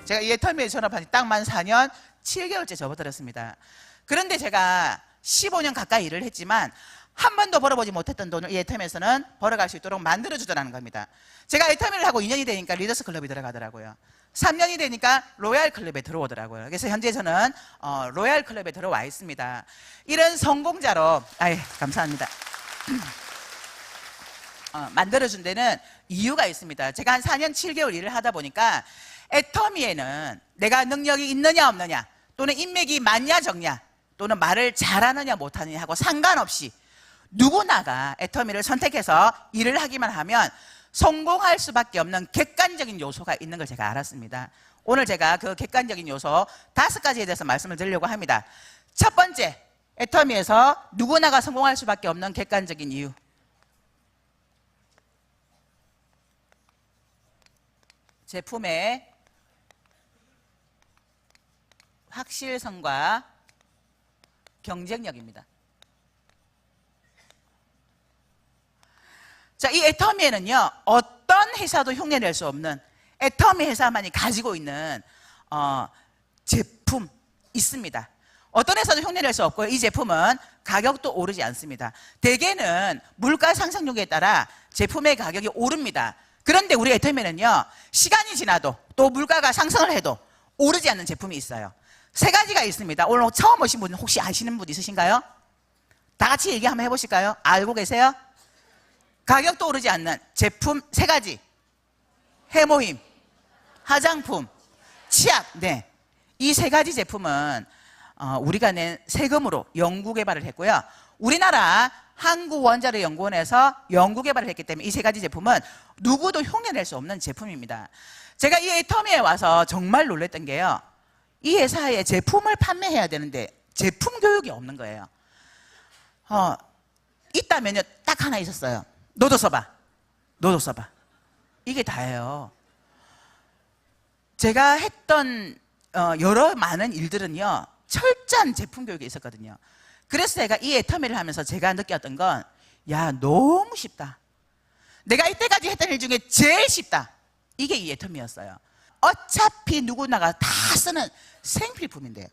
제가 이 애터미에 전업한 지 딱 만 4년 7개월째 접어들었습니다. 그런데 제가 15년 가까이 일을 했지만 한 번도 벌어보지 못했던 돈을 이 애터미에서는 벌어갈 수 있도록 만들어주더라는 겁니다. 제가 애터미를 하고 2년이 되니까 리더스 클럽이 들어가더라고요. 3년이 되니까 로얄 클럽에 들어오더라고요. 그래서 현재 저는 로얄 클럽에 들어와 있습니다. 이런 성공자로 감사합니다. 만들어준 데는 이유가 있습니다. 제가 한 4년 7개월 일을 하다 보니까 애터미에는 내가 능력이 있느냐 없느냐, 또는 인맥이 많냐 적냐, 또는 말을 잘하느냐 못하느냐 하고 상관없이 누구나가 애터미를 선택해서 일을 하기만 하면 성공할 수밖에 없는 객관적인 요소가 있는 걸 제가 알았습니다. 오늘 제가 그 객관적인 요소 5가지에 대해서 말씀을 드리려고 합니다. 첫 번째, 애터미에서 누구나가 성공할 수밖에 없는 객관적인 이유. 제품의 확실성과 경쟁력입니다. 자, 이 애터미에는요, 어떤 회사도 흉내낼 수 없는 애터미 회사만이 가지고 있는 제품 있습니다. 어떤 회사도 흉내낼 수 없고요. 이 제품은 가격도 오르지 않습니다. 대개는 물가 상승률에 따라 제품의 가격이 오릅니다. 그런데 우리 애터미는요, 시간이 지나도 또 물가가 상승을 해도 오르지 않는 제품이 있어요. 3가지가 있습니다. 오늘 처음 오신 분 혹시 아시는 분 있으신가요? 다 같이 얘기 한번 해보실까요? 알고 계세요? 가격도 오르지 않는 제품 3가지. 해모임, 화장품, 치약. 네, 이 3가지 제품은 우리가 낸 세금으로 연구 개발을 했고요. 우리나라 한국원자력연구원에서 연구 개발을 했기 때문에 이 3가지 제품은 누구도 흉내낼 수 없는 제품입니다. 제가 이 애터미에 와서 정말 놀랐던 게요, 이 회사에 제품을 판매해야 되는데 제품 교육이 없는 거예요. 있다면요, 딱 하나 있었어요. 너도 써봐. 너도 써봐. 이게 다예요. 제가 했던 여러 많은 일들은요, 철저한 제품 교육이 있었거든요. 그래서 제가 이 애터미를 하면서 제가 느꼈던 건, 야, 너무 쉽다. 내가 이때까지 했던 일 중에 제일 쉽다. 이게 이 애터미였어요. 어차피 누구나가 다 쓰는 생필품인데요,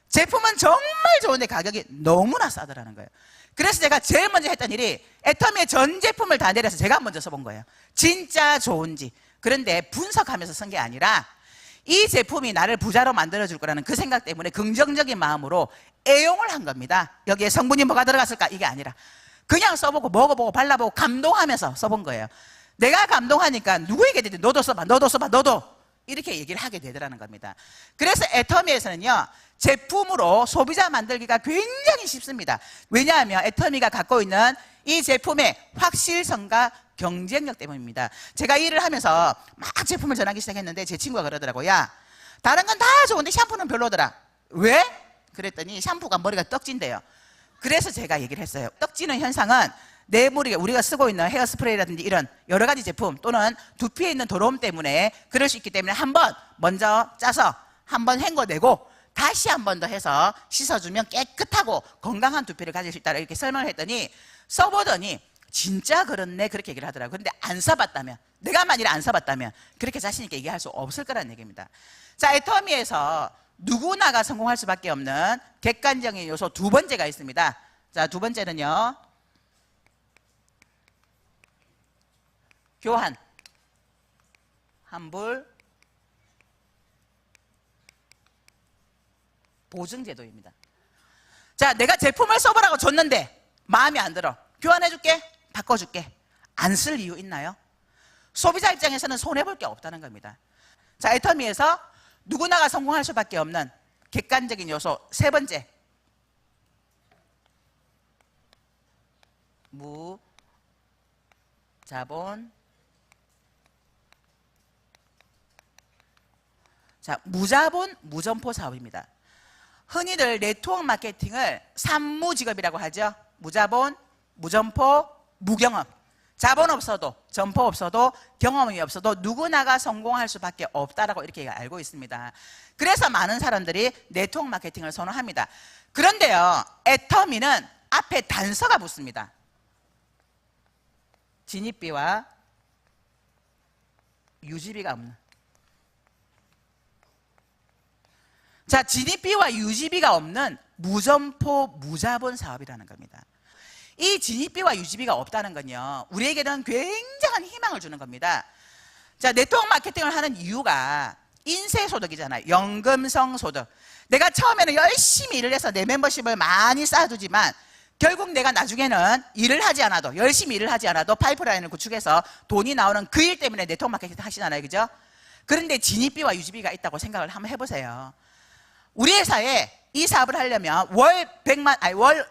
제품은 정말 좋은데 가격이 너무나 싸더라는 거예요. 그래서 제가 제일 먼저 했던 일이 애터미의 전 제품을 다 내려서 제가 먼저 써본 거예요. 진짜 좋은지. 그런데 분석하면서 쓴 게 아니라 이 제품이 나를 부자로 만들어줄 거라는 그 생각 때문에 긍정적인 마음으로 애용을 한 겁니다. 여기에 성분이 뭐가 들어갔을까? 이게 아니라 그냥 써보고 먹어보고 발라보고 감동하면서 써본 거예요. 내가 감동하니까 누구에게 되든 너도 써봐, 너도 써봐, 너도, 이렇게 얘기를 하게 되더라는 겁니다. 그래서 애터미에서는요, 제품으로 소비자 만들기가 굉장히 쉽습니다. 왜냐하면 애터미가 갖고 있는 이 제품의 확실성과 경쟁력 때문입니다. 제가 일을 하면서 막 제품을 전하기 시작했는데 제 친구가 그러더라고요. 야, 다른 건 다 좋은데 샴푸는 별로더라. 왜? 그랬더니 샴푸가 머리가 떡진대요. 그래서 제가 얘기를 했어요. 떡지는 현상은 내 머리에 우리가 쓰고 있는 헤어스프레이라든지 이런 여러 가지 제품 또는 두피에 있는 더러움 때문에 그럴 수 있기 때문에 한번 먼저 짜서 한번 헹궈내고 다시 한 번 더 해서 씻어주면 깨끗하고 건강한 두피를 가질 수 있다, 이렇게 설명을 했더니 써보더니 진짜 그렇네, 그렇게 얘기를 하더라고요. 그런데 안 써봤다면, 내가 만일 안 써봤다면 그렇게 자신 있게 얘기할 수 없을 거라는 얘기입니다. 자, 애터미에서 누구나가 성공할 수밖에 없는 객관적인 요소 2번째가 있습니다. 자, 2번째는요, 교환, 환불, 보증제도입니다. 자, 내가 제품을 써보라고 줬는데 마음에 안 들어. 교환해줄게, 바꿔줄게. 안 쓸 이유 있나요? 소비자 입장에서는 손해볼 게 없다는 겁니다. 자, 애터미에서 누구나가 성공할 수밖에 없는 객관적인 요소 3번째, 무자본. 자, 무자본 무점포 사업입니다. 흔히들 네트워크 마케팅을 3무직업이라고 하죠. 무자본, 무점포, 무경험. 자본 없어도, 점포 없어도, 경험이 없어도 누구나가 성공할 수밖에 없다라고 이렇게 알고 있습니다. 그래서 많은 사람들이 네트워크 마케팅을 선호합니다. 그런데요, 애터미는 앞에 단서가 붙습니다. 진입비와 유지비가 없는. 자, 진입비와 유지비가 없는 무점포 무자본 사업이라는 겁니다. 이 진입비와 유지비가 없다는 건요, 우리에게는 굉장한 희망을 주는 겁니다. 자, 네트워크 마케팅을 하는 이유가 인쇄소득이잖아요. 연금성 소득. 내가 처음에는 열심히 일을 해서 내 멤버십을 많이 쌓아두지만 결국 내가 나중에는 일을 하지 않아도, 열심히 일을 하지 않아도 파이프라인을 구축해서 돈이 나오는 그 일 때문에 네트워크 마케팅 하시잖아요. 그죠? 그런데 진입비와 유지비가 있다고 생각을 한번 해보세요. 우리 회사에 이 사업을 하려면 월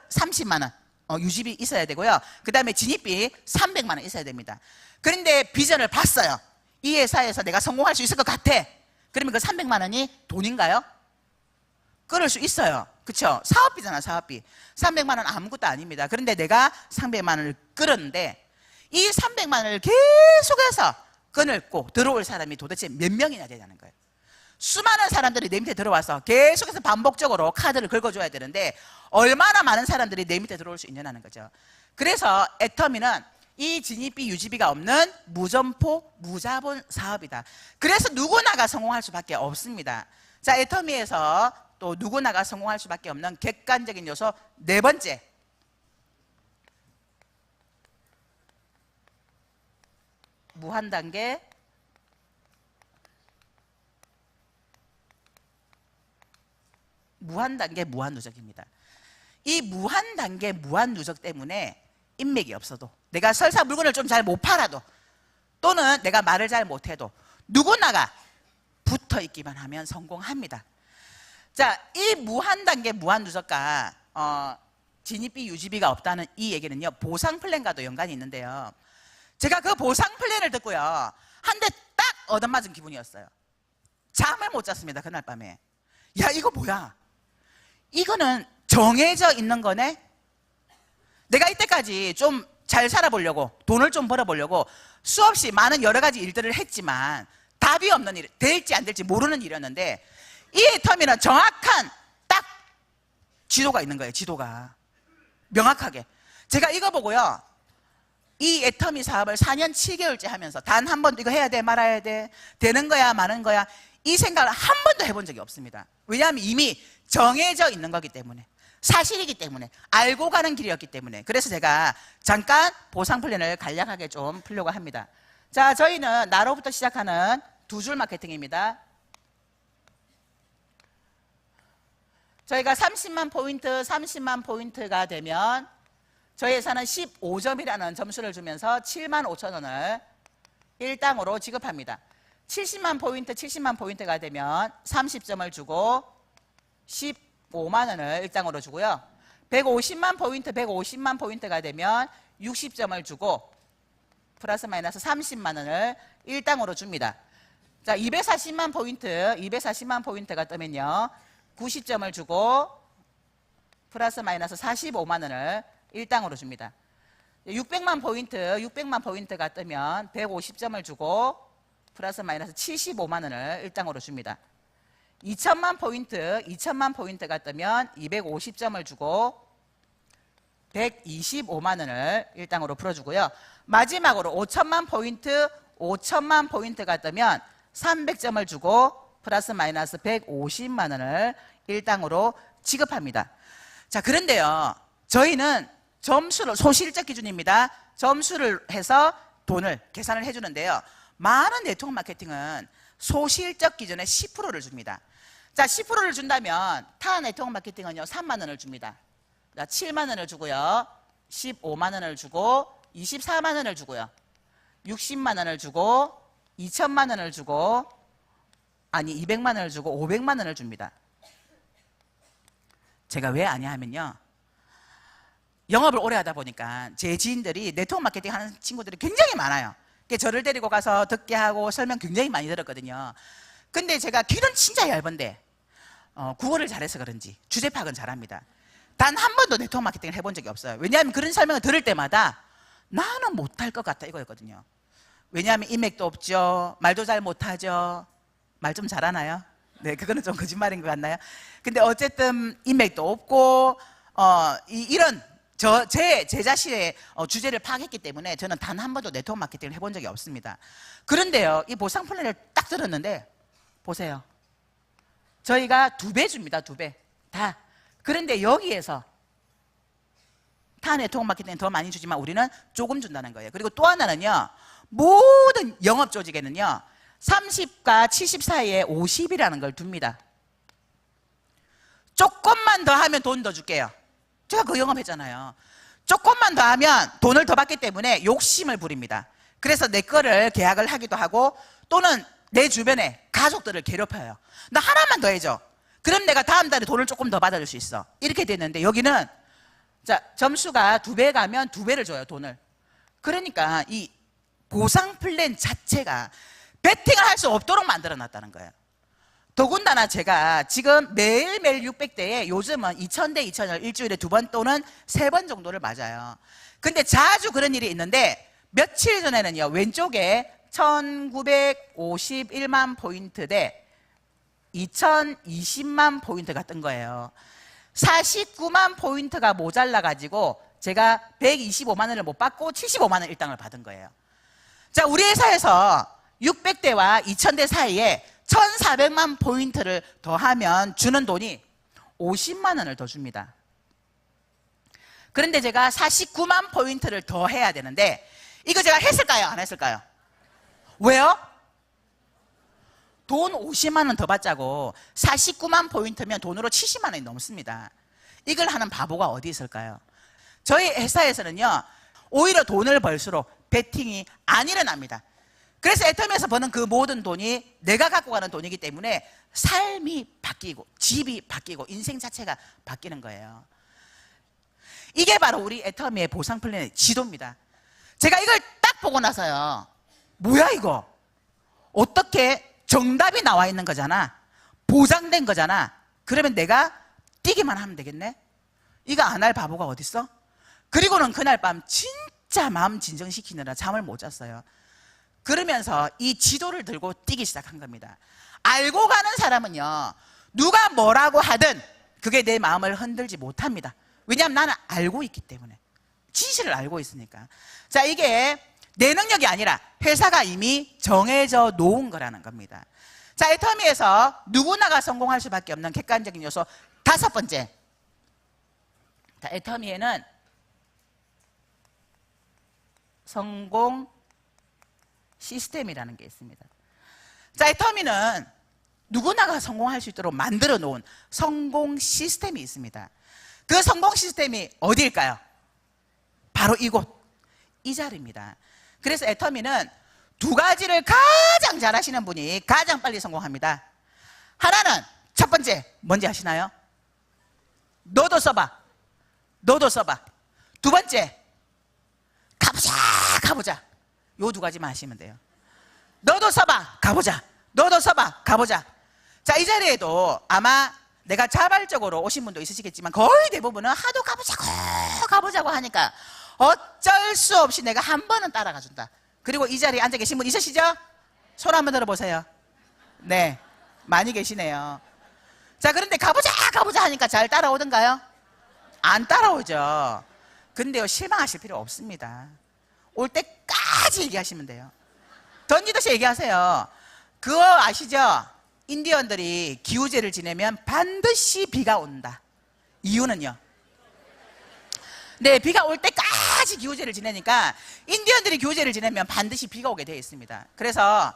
30만 원 유지비 있어야 되고요. 그 다음에 진입비 300만 원 있어야 됩니다. 그런데 비전을 봤어요. 이 회사에서 내가 성공할 수 있을 것 같아. 그러면 그 300만 원이 돈인가요? 끊을 수 있어요. 그렇죠? 사업비잖아, 사업비. 300만 원 아무것도 아닙니다. 그런데 내가 300만 원을 끌었는데 이 300만 원을 계속해서 끊고 들어올 사람이 도대체 몇 명이나 되냐는 거예요. 수많은 사람들이 내 밑에 들어와서 계속해서 반복적으로 카드를 긁어줘야 되는데 얼마나 많은 사람들이 내 밑에 들어올 수 있냐는 거죠. 그래서 애터미는 이 진입비 유지비가 없는 무점포 무자본 사업이다. 그래서 누구나가 성공할 수밖에 없습니다. 자, 애터미에서 또 누구나가 성공할 수밖에 없는 객관적인 요소 네 번째, 무한단계 무한누적입니다. 이 무한단계 무한누적 때문에 인맥이 없어도, 내가 설사 물건을 좀 잘 못 팔아도, 또는 내가 말을 잘 못해도 누구나가 붙어 있기만 하면 성공합니다. 자, 이 무한단계 무한누적과 진입비 유지비가 없다는 이 얘기는요, 보상 플랜과도 연관이 있는데요, 제가 그 보상 플랜을 듣고요, 한 대 딱 얻어맞은 기분이었어요. 잠을 못 잤습니다, 그날 밤에. 야, 이거 뭐야? 이거는 정해져 있는 거네? 내가 이때까지 좀 잘 살아보려고, 돈을 좀 벌어보려고 수없이 많은 여러 가지 일들을 했지만 답이 없는 일, 될지 안 될지 모르는 일이었는데 이 애터미는 정확한 딱 지도가 있는 거예요. 지도가 명확하게. 제가 이거 보고요, 이 애터미 사업을 4년 7개월째 하면서 단 한 번도 이거 해야 돼 말아야 돼, 되는 거야 마는 거야, 이 생각을 한 번도 해본 적이 없습니다. 왜냐하면 이미 정해져 있는 거기 때문에, 사실이기 때문에, 알고 가는 길이었기 때문에. 그래서 제가 잠깐 보상 플랜을 간략하게 좀 풀려고 합니다. 자, 저희는 나로부터 시작하는 두 줄 마케팅입니다. 저희가 30만 포인트가 되면 저희 회사는 15점이라는 점수를 주면서 7만 5천 원을 일당으로 지급합니다. 70만 포인트가 되면 30점을 주고 15만 원을 일당으로 주고요. 150만 포인트가 되면 60점을 주고 플러스 마이너스 30만 원을 일당으로 줍니다. 자, 240만 포인트가 뜨면요, 90점을 주고 플러스 마이너스 45만 원을 일당으로 줍니다. 600만 포인트가 뜨면 150점을 주고 플러스 마이너스 75만 원을 일당으로 줍니다. 2천만 포인트가 뜨면 250점을 주고 125만 원을 일당으로 풀어주고요. 마지막으로 5천만 포인트가 뜨면 300점을 주고 플러스 마이너스 150만 원을 일당으로 지급합니다. 자, 그런데요, 저희는 점수를, 소실적 기준입니다. 점수를 해서 돈을 계산을 해주는데요, 많은 네트워크 마케팅은 소실적 기준에 10%를 줍니다. 자, 10%를 준다면 타 네트워크 마케팅은요, 3만 원을 줍니다. 자, 7만 원을 주고요, 15만 원을 주고 24만 원을 주고요, 60만 원을 주고 2천만 원을 주고, 아니 200만 원을 주고 500만 원을 줍니다. 제가 왜 아냐 하면요, 영업을 오래 하다 보니까 제 지인들이 네트워크 마케팅 하는 친구들이 굉장히 많아요. 저를 데리고 가서 듣게 하고 설명 굉장히 많이 들었거든요. 근데 제가 귀는 진짜 얇은데 국어를 잘해서 그런지 주제 파악은 잘합니다. 단 한 번도 네트워크 마케팅을 해본 적이 없어요. 왜냐하면 그런 설명을 들을 때마다 나는 못할 것 같다 이거였거든요. 왜냐하면 인맥도 없죠, 말도 잘 못하죠. 말 좀 잘하나요? 네, 그거는 좀 거짓말인 것 같나요? 근데 어쨌든 인맥도 없고 이런 제 자신의 주제를 파악했기 때문에 저는 단 한 번도 네트워크 마케팅을 해본 적이 없습니다. 그런데요, 이 보상 플랜을 딱 들었는데 보세요. 저희가 2배 줍니다. 2배 다. 그런데 여기에서 타 네트워크 마케팅은 더 많이 주지만 우리는 조금 준다는 거예요. 그리고 또 하나는요, 모든 영업 조직에는요 30과 70 사이에 50이라는 걸 둡니다. 조금만 더 하면 돈 더 줄게요. 제가 그 영업했잖아요. 조금만 더 하면 돈을 더 받기 때문에 욕심을 부립니다. 그래서 내 거를 계약을 하기도 하고, 또는 내 주변에 가족들을 괴롭혀요. 나 하나만 더 해줘. 그럼 내가 다음 달에 돈을 조금 더 받아줄 수 있어. 이렇게 됐는데 여기는 자, 점수가 2배 가면 2배를 줘요, 돈을. 그러니까 이 보상 플랜 자체가 베팅을 할 수 없도록 만들어 놨다는 거예요. 더군다나 제가 지금 매일매일 600대에 요즘은 2000대 2000을 일주일에 2번 또는 3번 정도를 맞아요. 근데 자주 그런 일이 있는데, 며칠 전에는요, 왼쪽에 1951만 포인트 대 2020만 포인트가 뜬 거예요. 49만 포인트가 모자라 가지고 제가 125만 원을 못 받고 75만 원 일당을 받은 거예요. 자, 우리 회사에서 600대와 2000대 사이에 1400만 포인트를 더하면 주는 돈이 50만 원을 더 줍니다. 그런데 제가 49만 포인트를 더 해야 되는데, 이거 제가 했을까요? 안 했을까요? 왜요? 돈 50만 원 더 받자고 49만 포인트면 돈으로 70만 원이 넘습니다. 이걸 하는 바보가 어디 있을까요? 저희 회사에서는요, 오히려 돈을 벌수록 베팅이 안 일어납니다. 그래서 애텀에서 버는 그 모든 돈이 내가 갖고 가는 돈이기 때문에 삶이 바뀌고 집이 바뀌고 인생 자체가 바뀌는 거예요. 이게 바로 우리 애터미의 보상 플랜의 지도입니다. 제가 이걸 딱 보고 나서요, 뭐야 이거? 어떻게 정답이 나와 있는 거잖아, 보장된 거잖아. 그러면 내가 뛰기만 하면 되겠네? 이거 안 할 바보가 어딨어? 그리고는 그날 밤 진짜 마음 진정시키느라 잠을 못 잤어요. 그러면서 이 지도를 들고 뛰기 시작한 겁니다. 알고 가는 사람은요, 누가 뭐라고 하든 그게 내 마음을 흔들지 못합니다. 왜냐하면 나는 알고 있기 때문에, 진실을 알고 있으니까. 자, 이게 내 능력이 아니라 회사가 이미 정해져 놓은 거라는 겁니다. 자, 애터미에서 누구나가 성공할 수밖에 없는 객관적인 요소 5번째. 자, 애터미에는 성공 시스템이라는 게 있습니다. 자, 애터미는 누구나가 성공할 수 있도록 만들어 놓은 성공 시스템이 있습니다. 그 성공 시스템이 어디일까요? 바로 이곳, 이 자리입니다. 그래서 애터미는 2가지를 가장 잘하시는 분이 가장 빨리 성공합니다. 하나는, 첫 번째 뭔지 아시나요? 너도 써봐. 너도 써봐. 2번째, 가보자 가보자. 요 2가지만 하시면 돼요. 너도 써봐, 가보자. 너도 써봐, 가보자. 자, 이 자리에도 아마 내가 자발적으로 오신 분도 있으시겠지만 거의 대부분은 하도 가보자고 하니까 어쩔 수 없이 내가 한 번은 따라가 준다. 그리고 이 자리에 앉아 계신 분 있으시죠? 손 한번 들어보세요. 네, 많이 계시네요. 자, 그런데 가보자 하니까 잘 따라오던가요? 안 따라오죠. 근데요, 실망하실 필요 없습니다. 올 때까지 얘기하시면 돼요. 던지듯이 얘기하세요. 그거 아시죠? 인디언들이 기우제를 지내면 반드시 비가 온다. 이유는요? 네, 비가 올 때까지 기우제를 지내니까 인디언들이 기우제를 지내면 반드시 비가 오게 되어 있습니다. 그래서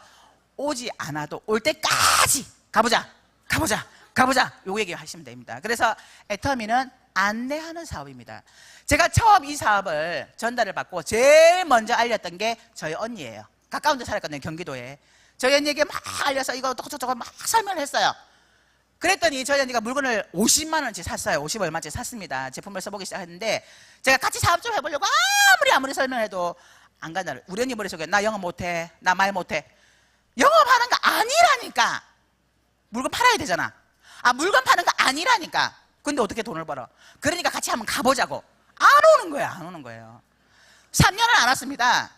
오지 않아도 올 때까지 가보자 요 얘기 하시면 됩니다. 그래서 애터미는 안내하는 사업입니다. 제가 처음 이 사업을 전달을 받고 제일 먼저 알렸던 게 저희 언니예요. 가까운 데 살았거든요, 경기도에. 저희 언니에게 막 알려서 이거 저거 막 설명을 했어요. 그랬더니 저희 언니가 물건을 50만 원치 샀어요. 50 얼마치 샀습니다. 제품을 써보기 시작했는데, 제가 같이 사업 좀 해보려고 아무리 설명해도 안 간다는. 우리 언니 머릿속에 나 영업 못해, 나 말 못해. 영업하는 거 아니라니까. 물건 팔아야 되잖아. 아, 물건 파는 거 아니라니까. 근데 어떻게 돈을 벌어? 그러니까 같이 한번 가보자고. 안 오는 거예요, 안 오는 거예요. 3년을 안 왔습니다.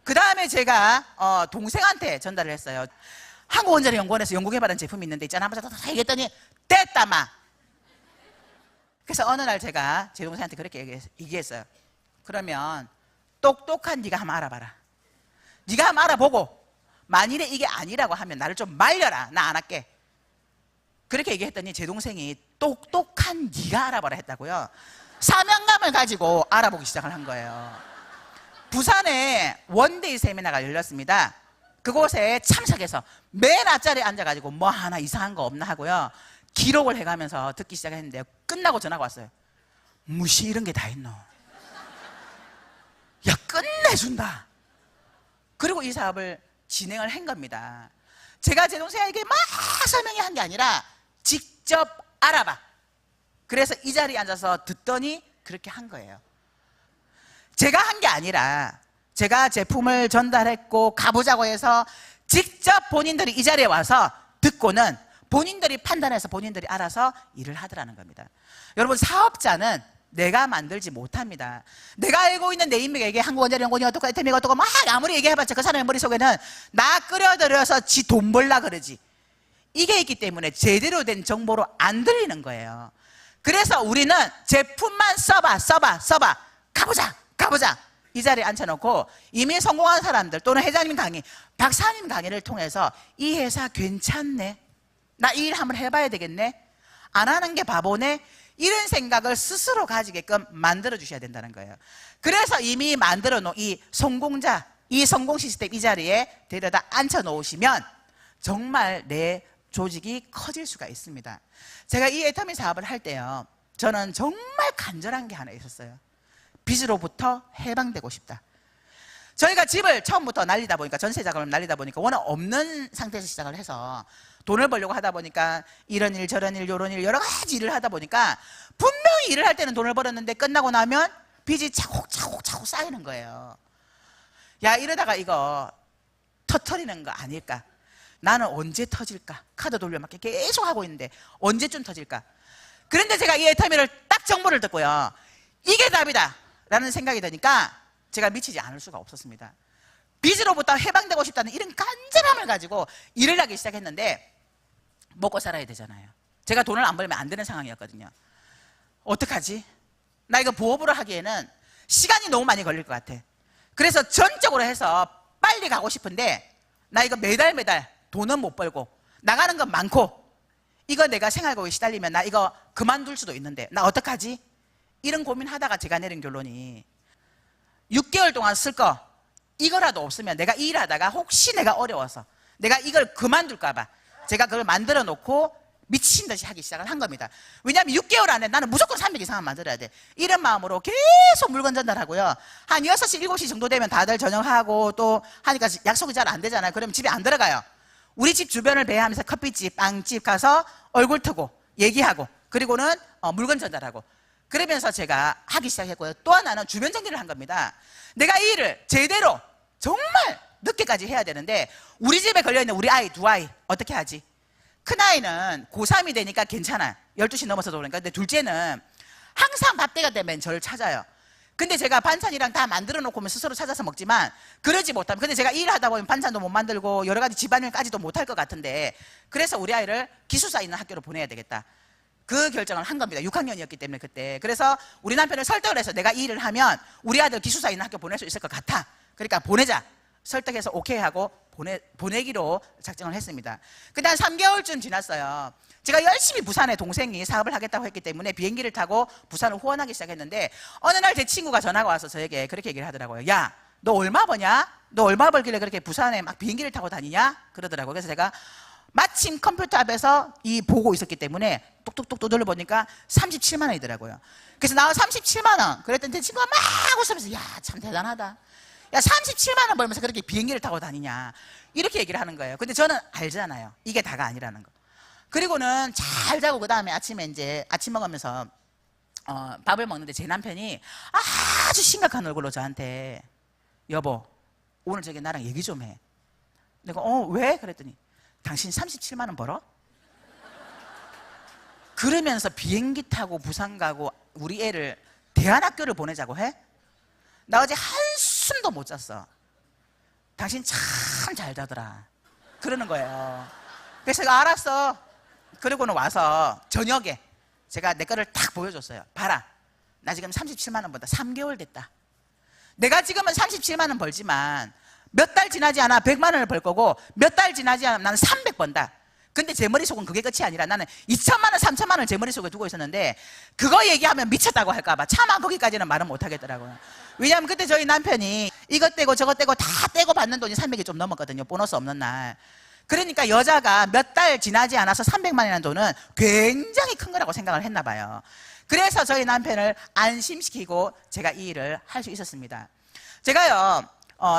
그 다음에 제가 동생한테 전달을 했어요. 한국원자력연구원에서 연구개발한 제품이 있는데 있잖아. 한번 다 얘기했더니 됐다 마. 그래서 어느 날 제가 제 동생한테 그렇게 얘기했어요. 그러면 똑똑한 네가 한번 알아봐라. 네가 한번 알아보고 만일에 이게 아니라고 하면 나를 좀 말려라. 나 안 할게. 그렇게 얘기했더니 제 동생이 똑똑한 네가 알아봐라 했다고요. 사명감을 가지고 알아보기 시작을 한 거예요. 부산에 원데이 세미나가 열렸습니다. 그곳에 참석해서 맨 앞자리에 앉아가지고 뭐 하나 이상한 거 없나 하고요, 기록을 해가면서 듣기 시작했는데 끝나고 전화가 왔어요. 무시 이런 게 다 있노? 야, 끝내준다. 그리고 이 사업을 진행을 한 겁니다. 제가 제 동생에게 막 설명한 게 아니라 직접 알아봐. 그래서 이 자리에 앉아서 듣더니 그렇게 한 거예요. 제가 한 게 아니라 제가 제품을 전달했고 가보자고 해서 직접 본인들이 이 자리에 와서 듣고는 본인들이 판단해서 본인들이 알아서 일을 하더라는 겁니다. 여러분, 사업자는 내가 만들지 못합니다. 내가 알고 있는 내 인맥에게 항공원자리 연구원이 어떻고 애템이가 어떻고 막 아무리 얘기해봤자 그 사람의 머릿속에는 나 끌어들여서 지 돈 벌라 그러지, 이게 있기 때문에 제대로 된 정보로 안 들리는 거예요. 그래서 우리는 제품만 써봐 가보자 이 자리에 앉혀놓고 이미 성공한 사람들 또는 회장님 강의, 박사님 강의를 통해서 이 회사 괜찮네, 나 이 일 한번 해봐야 되겠네, 안 하는 게 바보네, 이런 생각을 스스로 가지게끔 만들어 주셔야 된다는 거예요. 그래서 이미 만들어 놓은 이 성공자, 이 성공 시스템 이 자리에 데려다 앉혀 놓으시면 정말 내 조직이 커질 수가 있습니다. 제가 이 애터미 사업을 할 때요, 저는 정말 간절한 게 하나 있었어요. 빚으로부터 해방되고 싶다. 저희가 집을 처음부터 날리다 보니까, 전세 자금을 날리다 보니까 워낙 없는 상태에서 시작을 해서 돈을 벌려고 하다 보니까 이런 일 저런 일 요런 일 여러 가지 일을 하다 보니까 분명히 일을 할 때는 돈을 벌었는데 끝나고 나면 빚이 차곡차곡 쌓이는 거예요. 야, 이러다가 이거 터트리는 거 아닐까? 나는 언제 터질까? 카드 돌려막기 계속 하고 있는데 언제쯤 터질까? 그런데 제가 이 애터미를 딱 정보를 듣고요, 이게 답이다 라는 생각이 드니까 제가 미치지 않을 수가 없었습니다. 빚으로부터 해방되고 싶다는 이런 간절함을 가지고 일을 하기 시작했는데 먹고 살아야 되잖아요. 제가 돈을 안 벌면 안 되는 상황이었거든요. 어떡하지? 나 이거 부업으로 하기에는 시간이 너무 많이 걸릴 것 같아. 그래서 전적으로 해서 빨리 가고 싶은데 나 이거 매달 돈은 못 벌고 나가는 건 많고 이거 내가 생활고에 시달리면 나 이거 그만둘 수도 있는데 나 어떡하지? 이런 고민하다가 제가 내린 결론이 6개월 동안 쓸 거 이거라도 없으면 내가 이 일하다가 혹시 내가 어려워서 내가 이걸 그만둘까 봐 제가 그걸 만들어 놓고 미친 듯이 하기 시작을 한 겁니다. 왜냐하면 6개월 안에 나는 무조건 300 이상은 만들어야 돼. 이런 마음으로 계속 물건 전달하고요. 한 6시, 7시 정도 되면 다들 저녁하고 또 하니까 약속이 잘 안 되잖아요. 그러면 집에 안 들어가요. 우리 집 주변을 배회하면서 커피집, 빵집 가서 얼굴 트고 얘기하고 그리고는 물건 전달하고 그러면서 제가 하기 시작했고요. 또 하나는 주변 정리를 한 겁니다. 내가 이 일을 제대로 정말 늦게까지 해야 되는데 우리 집에 걸려있는 우리 아이 두 아이 어떻게 하지? 큰아이는 고3이 되니까 괜찮아. 12시 넘어서도 그러니까. 근데 둘째는 항상 밥 때가 되면 저를 찾아요. 근데 제가 반찬이랑 다 만들어 놓고 오면 스스로 찾아서 먹지만 그러지 못하면 근데 제가 일을 하다 보면 반찬도 못 만들고 여러 가지 집안일까지도 못할 것 같은데 그래서 우리 아이를 기숙사 있는 학교로 보내야 되겠다. 그 결정을 한 겁니다. 6학년이었기 때문에 그때. 그래서 우리 남편을 설득을 해서 내가 이 일을 하면 우리 아들 기숙사 있는 학교 보낼 수 있을 것 같아. 그러니까 보내자. 설득해서 오케이 하고 보내기로 작정을 했습니다. 근데 한 3개월쯤 지났어요. 제가 열심히 부산에 동생이 사업을 하겠다고 했기 때문에 비행기를 타고 부산을 후원하기 시작했는데 어느 날 제 친구가 전화가 와서 저에게 그렇게 얘기를 하더라고요. 야, 너 얼마 버냐? 너 얼마 벌길래 그렇게 부산에 막 비행기를 타고 다니냐? 그러더라고요. 그래서 제가 마침 컴퓨터 앞에서 보고 있었기 때문에 똑똑똑 두들려 보니까 37만 원이더라고요. 그래서 나 37만 원. 그랬더니 제 친구가 막 웃으면서 야, 참 대단하다. 야, 37만 원 벌면서 그렇게 비행기를 타고 다니냐. 이렇게 얘기를 하는 거예요. 근데 저는 알잖아요. 이게 다가 아니라는 거. 그리고는 잘 자고 그 다음에 아침에 이제 아침 먹으면서 밥을 먹는데 제 남편이 아주 심각한 얼굴로 저한테 여보, 오늘 저기 나랑 얘기 좀 해. 내가 왜? 그랬더니 당신 37만 원 벌어? 그러면서 비행기 타고 부산 가고 우리 애를 대안학교를 보내자고 해? 나 어제 한숨도 못 잤어. 당신 참 잘 자더라. 그러는 거예요. 그래서 제가 알았어. 그러고는 와서 저녁에 제가 내 거를 딱 보여줬어요. 봐라. 나 지금 37만 원 번다. 3개월 됐다. 내가 지금은 37만 원 벌지만 몇 달 지나지 않아 100만 원을 벌 거고 몇 달 지나지 않으면 나는 300 번다. 근데 제 머릿속은 그게 끝이 아니라 나는 2천만 원, 3천만 원을 제 머릿속에 두고 있었는데 그거 얘기하면 미쳤다고 할까봐 차마 거기까지는 말은 못 하겠더라고요. 왜냐하면 그때 저희 남편이 이것 떼고 저것 떼고 다 떼고 받는 돈이 300이 좀 넘었거든요. 보너스 없는 날. 그러니까 여자가 몇 달 지나지 않아서 300만 원이라는 돈은 굉장히 큰 거라고 생각을 했나 봐요. 그래서 저희 남편을 안심시키고 제가 이 일을 할 수 있었습니다. 제가요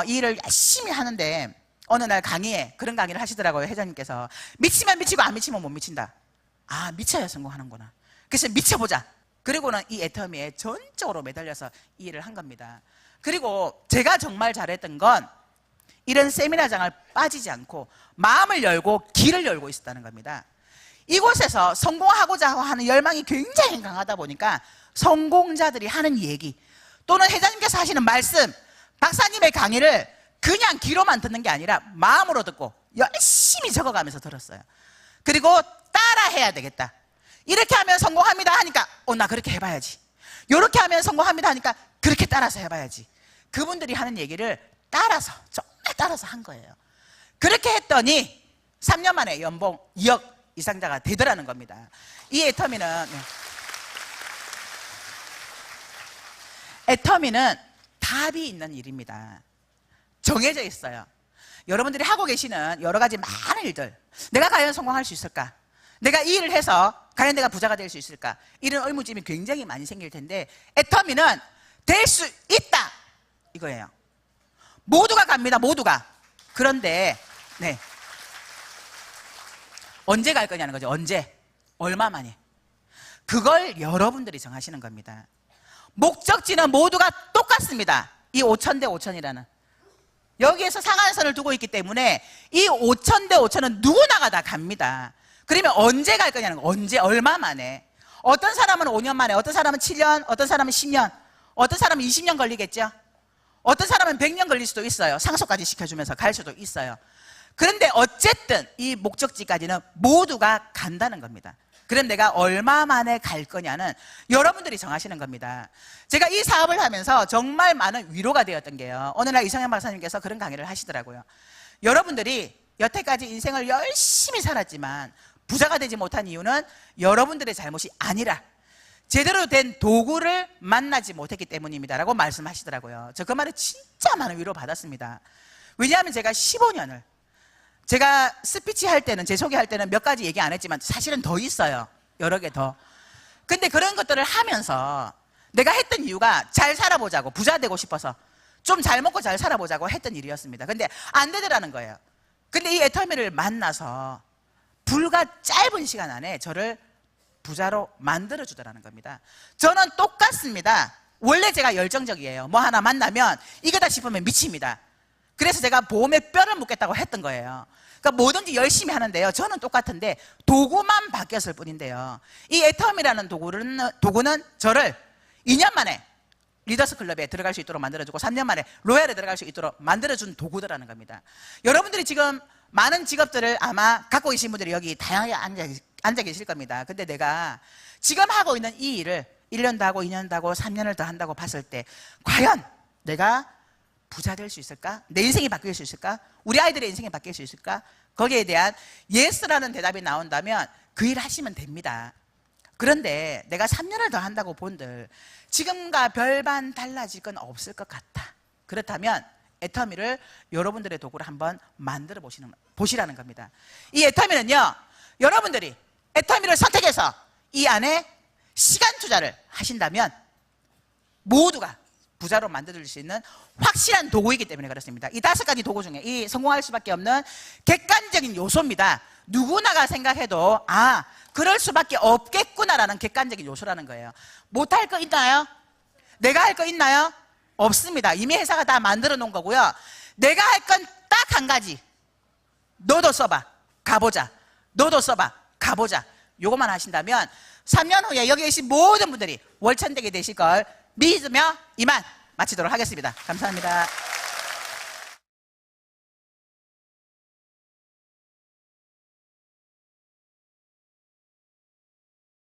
이 일을 열심히 하는데 어느 날 강의에 그런 강의를 하시더라고요. 회장님께서 미치면 미치고 안 미치면 못 미친다. 아, 미쳐야 성공하는구나. 그래서 미쳐보자. 그리고는 이 애터미에 전적으로 매달려서 이 일을 한 겁니다. 그리고 제가 정말 잘했던 건 이런 세미나장을 빠지지 않고 마음을 열고 길을 열고 있었다는 겁니다. 이곳에서 성공하고자 하는 열망이 굉장히 강하다 보니까 성공자들이 하는 얘기 또는 회장님께서 하시는 말씀, 박사님의 강의를 그냥 귀로만 듣는 게 아니라 마음으로 듣고 열심히 적어가면서 들었어요. 그리고 따라해야 되겠다. 이렇게 하면 성공합니다 하니까 나 그렇게 해봐야지. 이렇게 하면 성공합니다 하니까 그렇게 따라서 해봐야지. 그분들이 하는 얘기를 따라서 정말 따라서 한 거예요. 그렇게 했더니 3년 만에 연봉 2억 이상자가 되더라는 겁니다. 이 애터미는 답이 있는 일입니다. 정해져 있어요. 여러분들이 하고 계시는 여러 가지 많은 일들, 내가 과연 성공할 수 있을까? 내가 이 일을 해서 과연 내가 부자가 될 수 있을까? 이런 의문점이 굉장히 많이 생길 텐데 애터미는 될 수 있다 이거예요. 모두가 갑니다. 모두가. 그런데 언제 갈 거냐는 거죠. 언제? 얼마 만에? 그걸 여러분들이 정하시는 겁니다. 목적지는 모두가 똑같습니다. 이 5,000대 5,000이라는 여기에서 상한선을 두고 있기 때문에 이 5,000대 5,000은 누구나가 다 갑니다. 그러면 언제 갈 거냐는 거. 언제? 얼마 만에? 어떤 사람은 5년 만에, 어떤 사람은 7년, 어떤 사람은 10년, 어떤 사람은 20년 걸리겠죠. 어떤 사람은 100년 걸릴 수도 있어요. 상속까지 시켜주면서 갈 수도 있어요. 그런데 어쨌든 이 목적지까지는 모두가 간다는 겁니다. 그럼 내가 얼마 만에 갈 거냐는 여러분들이 정하시는 겁니다. 제가 이 사업을 하면서 정말 많은 위로가 되었던 게요. 어느 날 이성현 박사님께서 그런 강의를 하시더라고요. 여러분들이 여태까지 인생을 열심히 살았지만 부자가 되지 못한 이유는 여러분들의 잘못이 아니라 제대로 된 도구를 만나지 못했기 때문입니다 라고 말씀하시더라고요. 저 그 말에 진짜 많은 위로 받았습니다. 왜냐하면 제가 15년을 제가 스피치 할 때는, 제 소개할 때는 몇 가지 얘기 안 했지만 사실은 더 있어요. 여러 개 더. 근데 그런 것들을 하면서 내가 했던 이유가 잘 살아보자고, 부자 되고 싶어서 좀 잘 먹고 잘 살아보자고 했던 일이었습니다. 근데 안 되더라는 거예요. 근데 이 애터미를 만나서 불과 짧은 시간 안에 저를 부자로 만들어주더라는 겁니다. 저는 똑같습니다. 원래 제가 열정적이에요. 뭐 하나 만나면 이거다 싶으면 미칩니다. 그래서 제가 보험에 뼈를 묻겠다고 했던 거예요. 그러니까 뭐든지 열심히 하는데요. 저는 똑같은데 도구만 바뀌었을 뿐인데요. 이 애터미라는 도구는 저를 2년 만에 리더스 클럽에 들어갈 수 있도록 만들어주고 3년 만에 로얄에 들어갈 수 있도록 만들어준 도구더라는 겁니다. 여러분들이 지금 많은 직업들을 아마 갖고 계신 분들이 여기 다양하게 앉아 계실 겁니다. 근데 내가 지금 하고 있는 이 일을 1년도 하고 2년도 하고 3년을 더 한다고 봤을 때 과연 내가 부자 될 수 있을까? 내 인생이 바뀔 수 있을까? 우리 아이들의 인생이 바뀔 수 있을까? 거기에 대한 예스라는 대답이 나온다면 그 일 하시면 됩니다. 그런데 내가 3년을 더 한다고 본들 지금과 별반 달라질 건 없을 것 같다. 그렇다면 애터미를 여러분들의 도구로 한번 만들어 보시라는 겁니다. 이 애터미는요, 여러분들이 애터미를 선택해서 이 안에 시간 투자를 하신다면 모두가 부자로 만들어줄 수 있는 확실한 도구이기 때문에 그렇습니다. 이 5가지 도구 중에 이 성공할 수밖에 없는 객관적인 요소입니다. 누구나가 생각해도 그럴 수밖에 없겠구나라는 객관적인 요소라는 거예요. 못할 거 있나요? 내가 할 거 있나요? 없습니다. 이미 회사가 다 만들어 놓은 거고요. 내가 할 건 딱 한 가지. 너도 써봐. 가보자. 너도 써봐. 가보자. 요것만 하신다면 3년 후에 여기 계신 모든 분들이 월천대기 되실 걸 믿으며 이만 마치도록 하겠습니다. 감사합니다.